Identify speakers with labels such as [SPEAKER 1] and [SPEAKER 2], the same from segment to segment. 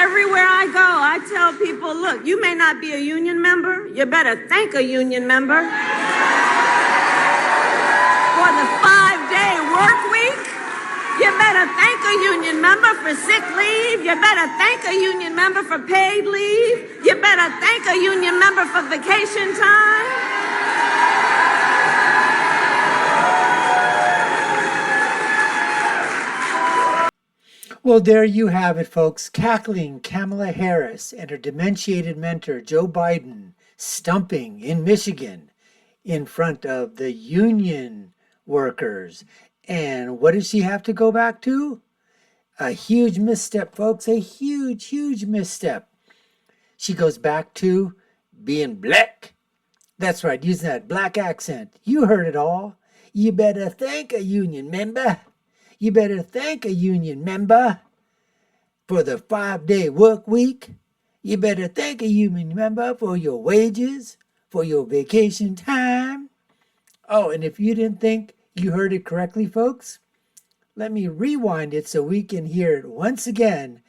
[SPEAKER 1] Everywhere I go, I tell people, look, you may not be a union member. You better thank a union member for the 5-day work week. You better thank a union member for sick leave. You better thank a union member for paid leave. You better thank a union member for vacation time.
[SPEAKER 2] Well, there you have it, folks. Cackling Kamala Harris and her dementiated mentor, Joe Biden, stumping in Michigan in front of the union workers. And what does she have to go back to? A huge misstep, folks. A huge, huge misstep. She goes back to being black. That's right, using that black accent. You heard it all. You better thank a union member. You better thank a union member for the 5-day work week. You better thank a union member for your wages, for your vacation time. Oh, and if you didn't think you heard it correctly, folks, let me rewind it so we can hear it once again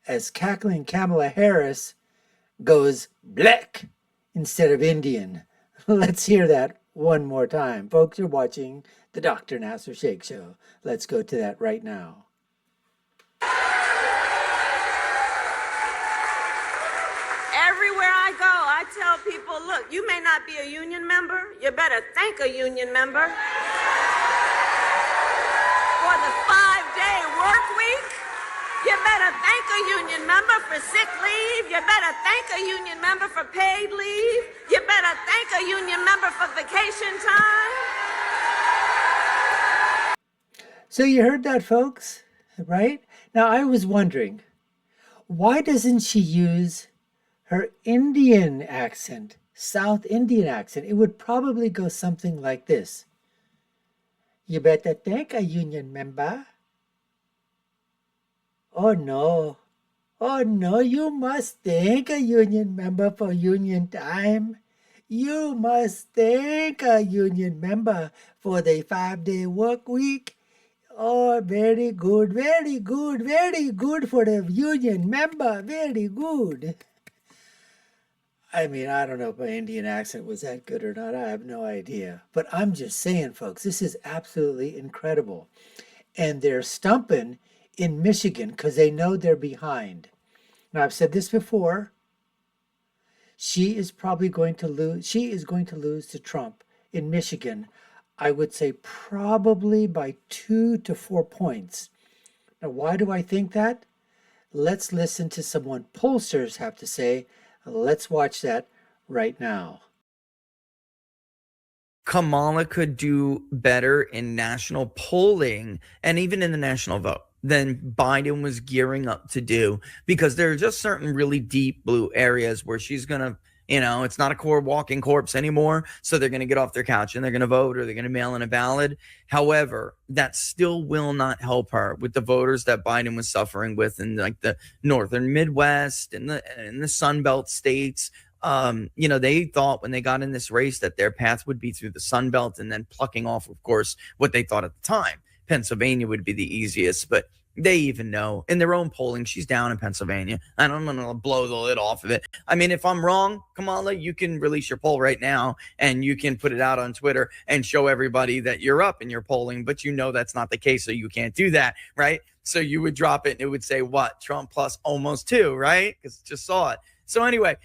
[SPEAKER 2] as cackling Kamala Harris goes black instead of Indian. Let's hear that one more time. Folks, you're watching the Dr. Nasser Sheikh Show. Let's go to that right now.
[SPEAKER 1] Everywhere I go, I tell people, look, you may not be a union member. You better thank a union member for the 5-day work week. You better thank a union member for sick leave. You better thank a union member for paid leave. You better thank a union member for vacation time.
[SPEAKER 2] So you heard that, folks, right? Now, I was wondering, why doesn't she use her Indian accent, South Indian accent? It would probably go something like this. You better thank a union member. Oh no, you must thank a union member for union time. You must thank a union member for the 5-day work week. Oh, very good, very good, very good for the union member, very good. I mean, I don't know if my Indian accent was that good or not. I have no idea. But I'm just saying, folks, this is absolutely incredible. And they're stumping in Michigan because they know they're behind. Now, I've said this before. She is probably going to lose. She is going to lose to Trump in Michigan. I would say probably by 2 to 4 points. Now, why do I think that? Let's listen to someone pollsters have to say. Let's watch that right now.
[SPEAKER 3] Kamala could do better in national polling and even in the national vote than Biden was gearing up to do, because there are just certain really deep blue areas where she's going to, it's not a core walking corpse anymore. So they're going to get off their couch and they're going to vote, or they're going to mail in a ballot. However, that still will not help her with the voters that Biden was suffering with in like the northern Midwest and the Sun Belt states. They thought when they got in this race that their path would be through the Sun Belt and then plucking off, of course, what they thought at the time. Pennsylvania would be the easiest, but they even know in their own polling, she's down in Pennsylvania. And I'm going to blow the lid off of it. I mean, if I'm wrong, Kamala, you can release your poll right now and you can put it out on Twitter and show everybody that you're up in your polling, but that's not the case. So you can't do that, right? So you would drop it and it would say what? Trump plus almost 2, right? Because just saw it. So anyway,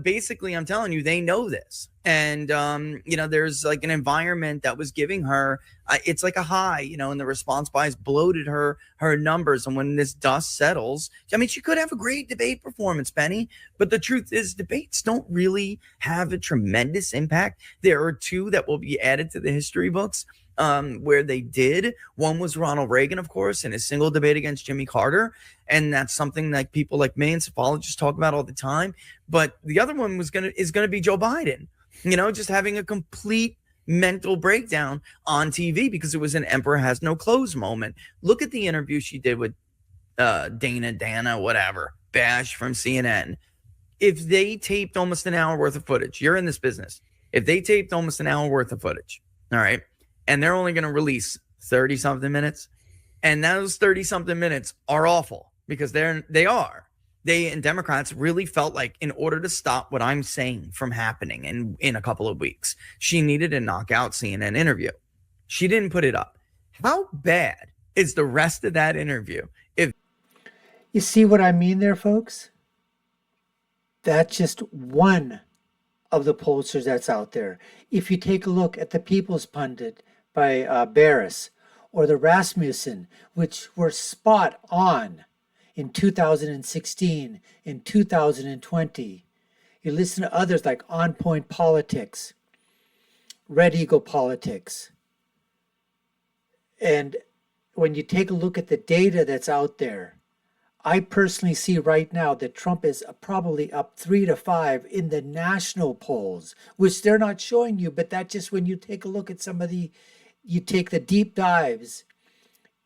[SPEAKER 3] basically I'm telling you, they know this. And, there's like an environment that was giving her, it's like a high, and the response bias bloated her numbers. And when this dust settles, I mean, she could have a great debate performance, Penny, but the truth is debates don't really have a tremendous impact. There are 2 that will be added to the history books. Where they did. One was Ronald Reagan, of course, in his single debate against Jimmy Carter. And that's something that people like me and sophologists talk about all the time. But the other one is going to be Joe Biden, just having a complete mental breakdown on TV because it was an emperor has no clothes moment. Look at the interview she did with Dana, whatever, Bash from CNN. If they taped almost an hour worth of footage, you're in this business. If they taped almost an hour worth of footage, all right, and they're only going to release 30-something minutes, and those 30-something minutes are awful because they are. They and Democrats really felt like in order to stop what I'm saying from happening in a couple of weeks, she needed to knock out CNN interview. She didn't put it up. How bad is the rest of that interview? If
[SPEAKER 2] You see what I mean there, folks? That's just one of the pollsters that's out there. If you take a look at the People's Pundit by Barris or the Rasmussen, which were spot on in 2016, in 2020, you listen to others like On Point Politics, Red Eagle Politics, and when you take a look at the data that's out there, I personally see right now that Trump is probably up 3 to 5 in the national polls, which they're not showing you. But that's just when you take a look at you take the deep dives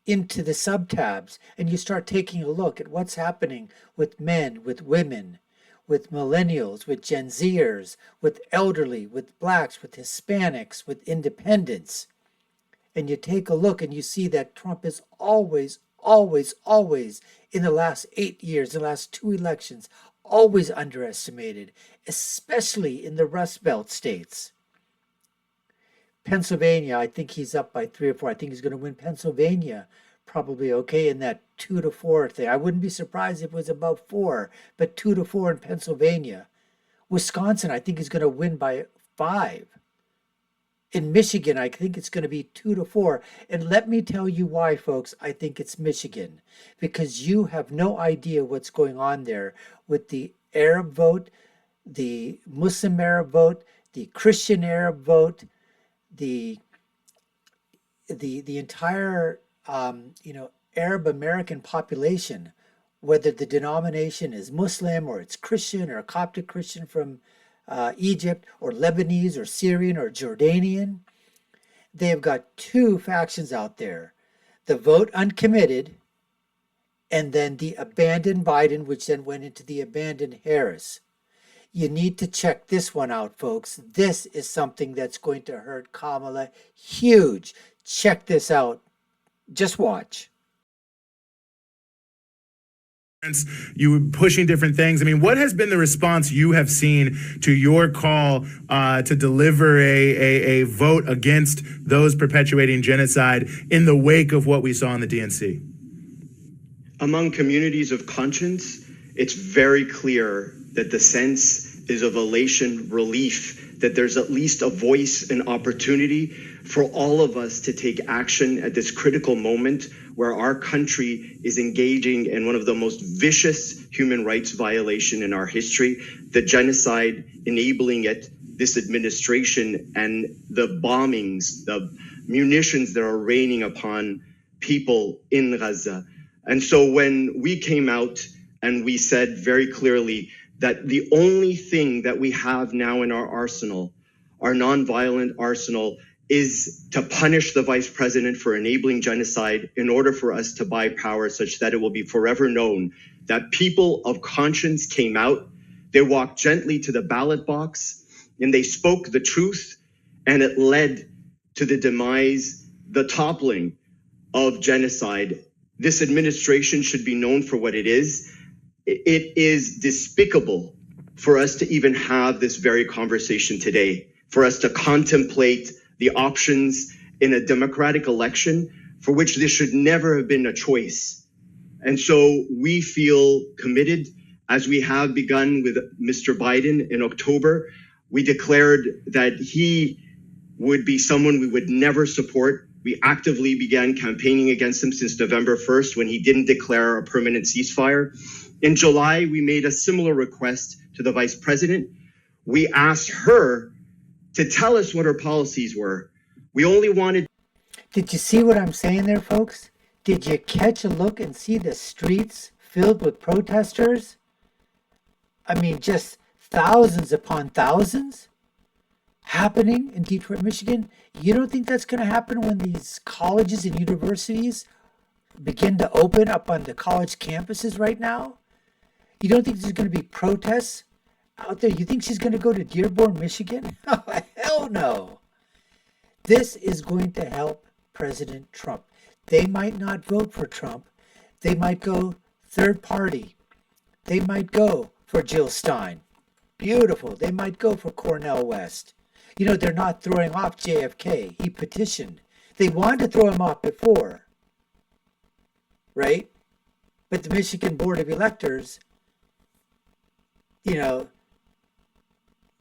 [SPEAKER 2] into the subtabs and you start taking a look at what's happening with men, with women, with millennials, with Gen Zers, with elderly, with blacks, with Hispanics, with independents. And you take a look and you see that Trump is always in the last 8 years, the last 2 elections, always underestimated, especially in the Rust Belt states. Pennsylvania, I think he's up by 3 or 4. I think he's going to win Pennsylvania probably okay in that 2 to 4 thing. I wouldn't be surprised if it was about 4, but 2 to 4 in Pennsylvania. Wisconsin, I think he's going to win by 5. In Michigan, I think it's going to be 2 to 4. And let me tell you why, folks, I think it's Michigan. Because you have no idea what's going on there with the Arab vote, the Muslim Arab vote, the Christian Arab vote, the entire Arab American population, whether the denomination is Muslim or it's Christian or a Coptic Christian from Egypt or Lebanese or Syrian or Jordanian. They've got 2 factions out there, the vote uncommitted and then the abandoned Biden, which then went into the abandoned Harris. You need to check this one out, folks. This is something that's going to hurt Kamala huge. Check this out. Just watch.
[SPEAKER 4] You were pushing different things. I mean, what has been the response you have seen to your call to deliver a vote against those perpetuating genocide in the wake of what we saw in the DNC?
[SPEAKER 5] Among communities of conscience, it's very clear that the sense is of elation, relief, that there's at least a voice and opportunity for all of us to take action at this critical moment where our country is engaging in one of the most vicious human rights violation in our history, the genocide enabling it, this administration, and the bombings, the munitions that are raining upon people in Gaza. And so when we came out and we said very clearly that the only thing that we have now in our arsenal, our nonviolent arsenal, is to punish the vice president for enabling genocide in order for us to buy power such that it will be forever known that people of conscience came out, they walked gently to the ballot box, and they spoke the truth, and it led to the demise, the toppling of genocide. This administration should be known for what it is. It is despicable for us to even have this very conversation today, for us to contemplate the options in a democratic election for which this should never have been a choice. And so we feel committed, as we have begun with Mr. Biden in October. We declared that he would be someone we would never support. We actively began campaigning against him since November 1st when he didn't declare a permanent ceasefire. In July, we made a similar request to the vice president. We asked her to tell us what her policies were. We only wanted...
[SPEAKER 2] Did you see what I'm saying there, folks? Did you catch a look and see the streets filled with protesters? I mean, just thousands upon thousands happening in Detroit, Michigan. You don't think that's going to happen when these colleges and universities begin to open up on the college campuses right now? You don't think there's going to be protests out there? You think she's going to go to Dearborn, Michigan? Oh, hell no. This is going to help President Trump. They might not vote for Trump. They might go third party. They might go for Jill Stein. Beautiful. They might go for Cornel West. You know, they're not throwing off JFK. He petitioned. They wanted to throw him off before, right? But the Michigan Board of Electors, you know,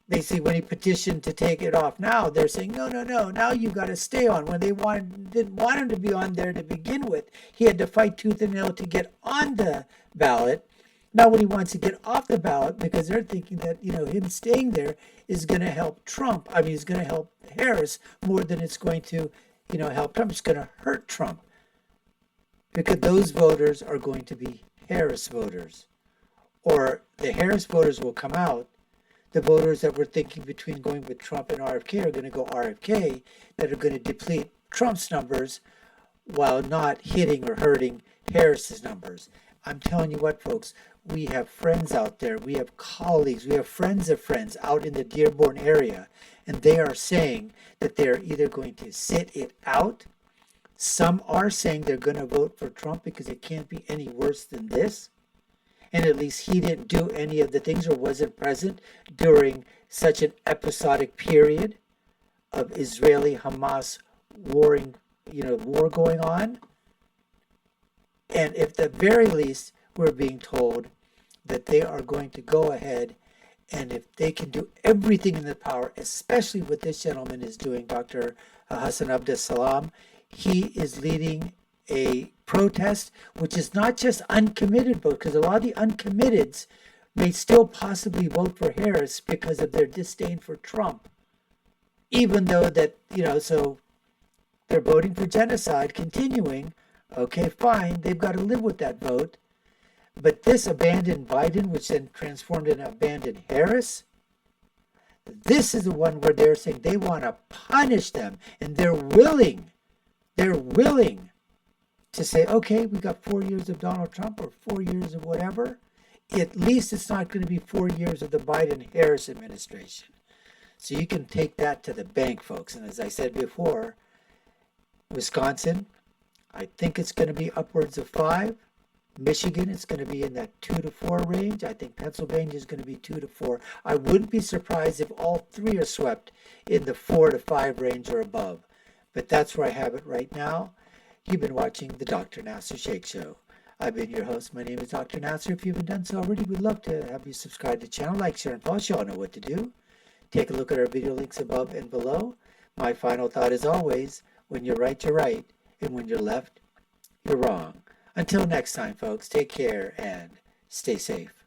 [SPEAKER 2] they see when he petitioned to take it off now, they're saying, no, now you got to stay on. When they didn't want him to be on there to begin with, he had to fight tooth and nail to get on the ballot. Now when he wants to get off the ballot, because they're thinking that, you know, him staying there is going to help Trump. I mean, it's going to help Harris more than it's going to, you know, help Trump. It's going to hurt Trump. Because those voters are going to be Harris voters. Or the Harris voters will come out. The voters that were thinking between going with Trump and RFK are going to go RFK, that are going to deplete Trump's numbers while not hitting or hurting Harris's numbers. I'm telling you what, folks, we have friends out there, we have colleagues, we have friends of friends out in the Dearborn area, and they are saying that they're either going to sit it out. Some are saying they're going to vote for Trump because it can't be any worse than this. And at least he didn't do any of the things or wasn't present during such an episodic period of Israeli-Hamas war going on. And at the very least, we're being told that they are going to go ahead, and if they can do everything in their power, especially what this gentleman is doing, Dr. Hassan Abdus Salam, he is leading a protest, which is not just uncommitted vote, because a lot of the uncommitteds may still possibly vote for Harris because of their disdain for Trump, even though that, you know, so they're voting for genocide, continuing. Okay, fine, they've got to live with that vote. But this abandoned Biden, which then transformed into abandoned Harris, this is the one where they're saying they want to punish them, and they're willing to say, okay, we got 4 years of Donald Trump or 4 years of whatever. At least it's not going to be 4 years of the Biden-Harris administration. So you can take that to the bank, folks. And as I said before, Wisconsin, I think it's going to be upwards of 5. Michigan is going to be in that 2 to 4 range. I think Pennsylvania is going to be 2 to 4. I wouldn't be surprised if all 3 are swept in the 4 to 5 range or above. But that's where I have it right now. You've been watching the Dr. Nasser Shake Show. I've been your host. My name is Dr. Nasser. If you haven't done so already, we'd love to have you subscribe to the channel, like, share, and follow. You all know what to do. Take a look at our video links above and below. My final thought is always, when you're right, you're right. And when you're left, you're wrong. Until next time, folks, take care and stay safe.